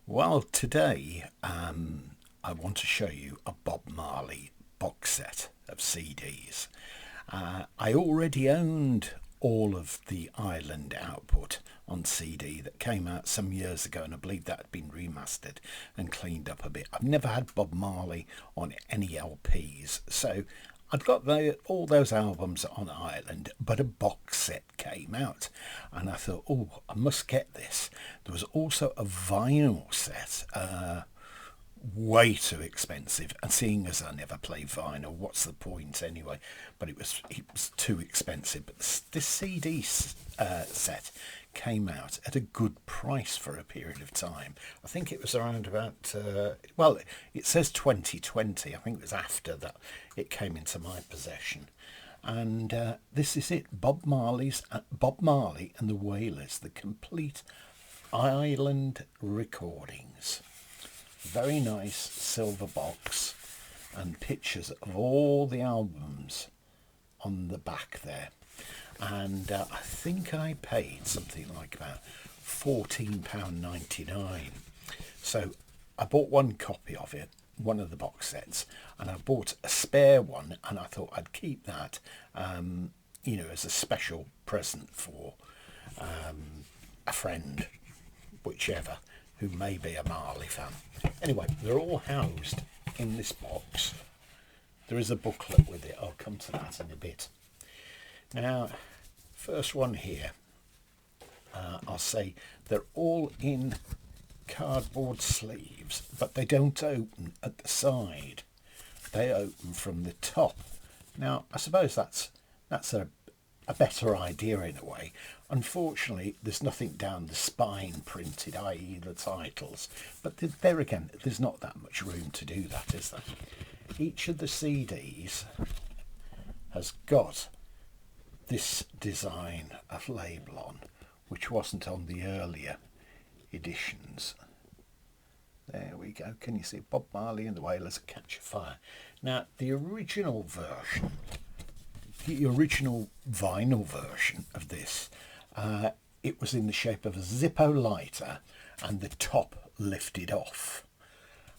Well, today I want to show you a Bob Marley box set of CDs. I already owned all of the Island output on CD that came out some years ago, and I believe that had been remastered and cleaned up a bit. I've never had Bob Marley on any LPs, so I'd got all those albums on Ireland, but a box set came out, and I thought, oh, I must get this. There was also a vinyl set, way too expensive, and seeing as I never play vinyl, what's the point anyway? But it was too expensive. But this CD set came out at a good price for a period of time. I think it was around about well, it says 2020. I think it was after that it came into my possession. And this is it, Bob Marley and the Wailers, the complete Island recordings. Very nice silver box and pictures of all the albums on the back there. And I think I paid something like about £14.99. So I bought one copy of it, one of the box sets, and I bought a spare one, and I thought I'd keep that, as a special present for a friend, whichever, who may be a Marley fan. Anyway, they're all housed in this box. There is a booklet with it. I'll come to that in a bit. Now, first one here, I'll say they're all in cardboard sleeves, but they don't open at the side. They open from the top. Now, I suppose that's a better idea in a way. Unfortunately, there's nothing down the spine printed, i.e. the titles. But there again, there's not that much room to do that, is there? Each of the CDs has got this design of label on, which wasn't on the earlier editions. There we go. Can you see Bob Marley and the Wailers Catch a Fire? Now, the original vinyl version of this, it was in the shape of a Zippo lighter and the top lifted off.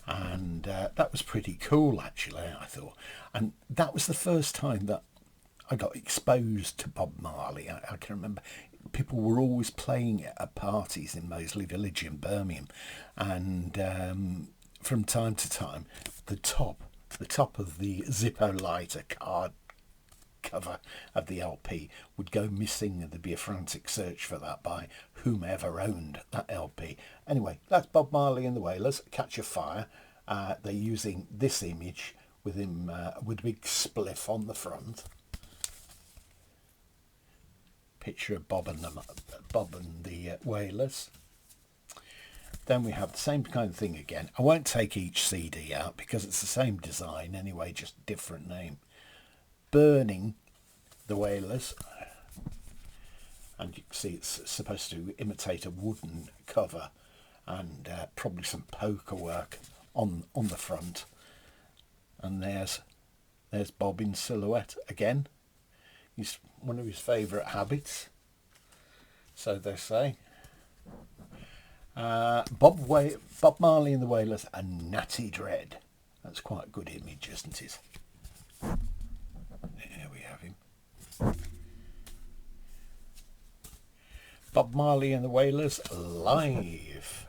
And that was pretty cool, actually, I thought. And that was the first time that I got exposed to Bob Marley. I can remember people were always playing it at parties in Moseley Village in Birmingham. And from time to time, the top of the Zippo lighter card cover of the LP would go missing, and there'd be a frantic search for that by whomever owned that LP. Anyway, that's Bob Marley and the Wailers, Catch a Fire. They're using this image with him with a big spliff on the front. Picture of Bob and the Wailers. Then we have the same kind of thing again. I won't take each CD out because it's the same design anyway, just different name. Burning the Wailers, and you can see it's supposed to imitate a wooden cover, and probably some poker work on the front. And there's Bob in silhouette again. He's one of his favourite habits, so they say. Bob Marley and the Wailers and Natty Dread. That's quite a good image, isn't it? There we have him. Bob Marley and the Wailers live.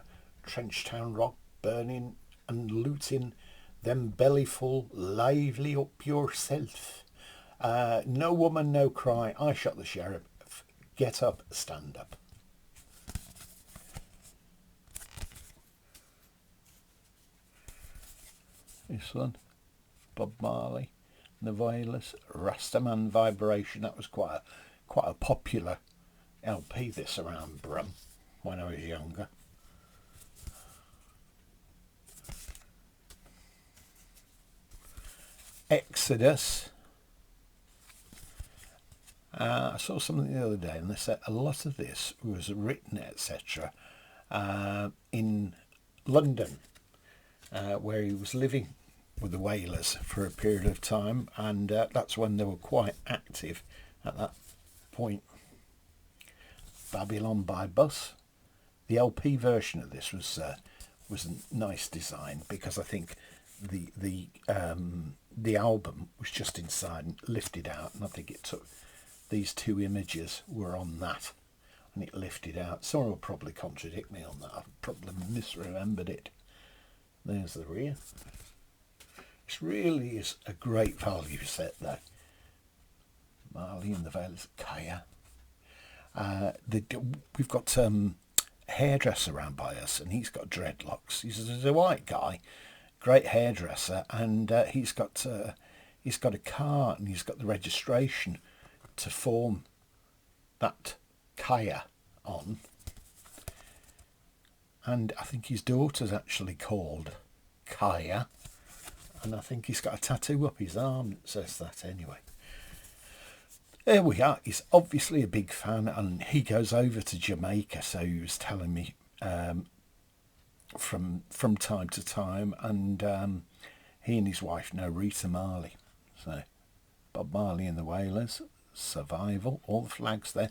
Trenchtown Rock burning and looting, them bellyful, lively up yourself. No woman, no cry, I shot the sheriff. Get up, stand up. This one, Bob Marley and the Wailers, Rastaman Vibration. That was quite a popular LP, this, around Brum when I was younger. Exodus. I saw something the other day, and they said a lot of this was written, etc., in London, where he was living with the Wailers for a period of time, and that's when they were quite active at that point. Babylon by Bus. The LP version of this was was a nice design, because I think the album was just inside and lifted out, and I think it took these two images were on that, and it lifted out. Someone will probably contradict me on that. I've probably misremembered it. There's the rear. This really is a great value set though. Marley and the Wailers, Kaya. We've got hairdresser around by us, and he's got dreadlocks. He's a white guy, great hairdresser, and he's got a car, and he's got the registration to form that Kaya on. And I think his daughter's actually called Kaya, and I think he's got a tattoo up his arm that says that anyway. There we are. He's obviously a big fan, and he goes over to Jamaica, so he was telling me from time to time, and he and his wife know Rita Marley. So Bob Marley and the Wailers, Survival, all the flags there.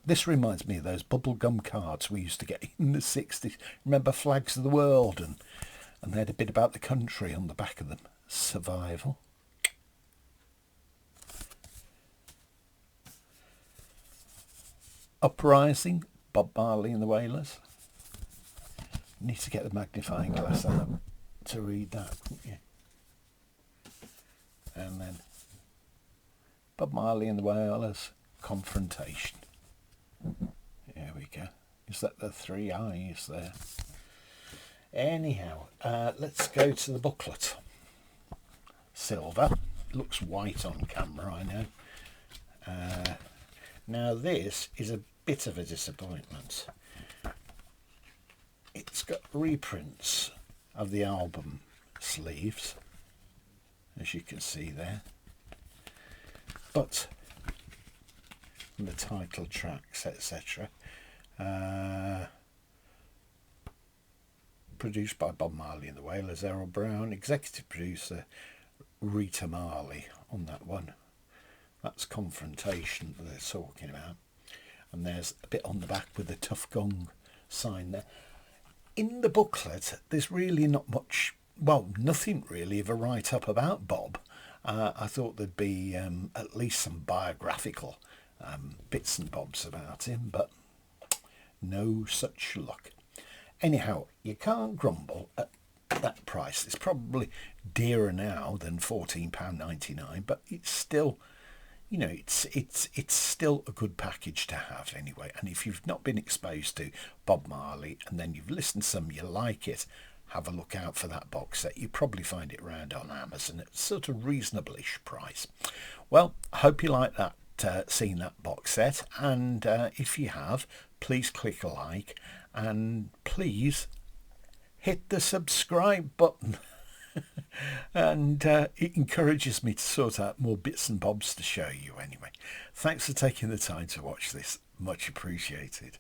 This reminds me of those bubblegum cards we used to get in the 60s. Remember Flags of the World? And they had a bit about the country on the back of them. Survival. Uprising, Bob Marley and the Wailers. You need to get the magnifying glass on to read that, wouldn't you? And then Bob Marley and the Wailers, Confrontation. There we go. Is that the three eyes there? Anyhow, let's go to the booklet. Silver. Looks white on camera, I know. Now this is a bit of a disappointment. It's got reprints of the album sleeves, as you can see there. But the title tracks, etc. Produced by Bob Marley and the Wailers, Errol Brown, executive producer Rita Marley on that one. That's Confrontation that they're talking about. And there's a bit on the back with the Tough Gong sign there. In the booklet, there's really not much, well, nothing really of a write-up about Bob. I thought there'd be at least some biographical bits and bobs about him, but no such luck. Anyhow, you can't grumble at that price. It's probably dearer now than £14.99, but it's still, you know, it's still a good package to have anyway. And if you've not been exposed to Bob Marley and then you've listened to some, you like it, have a look out for that box set. You probably find it around on Amazon at sort of reasonable-ish price. Well, I hope you like that, seeing that box set, and if you have, please click a like, and please hit the subscribe button. And it encourages me to sort out more bits and bobs to show you anyway. Thanks for taking the time to watch this. Much appreciated.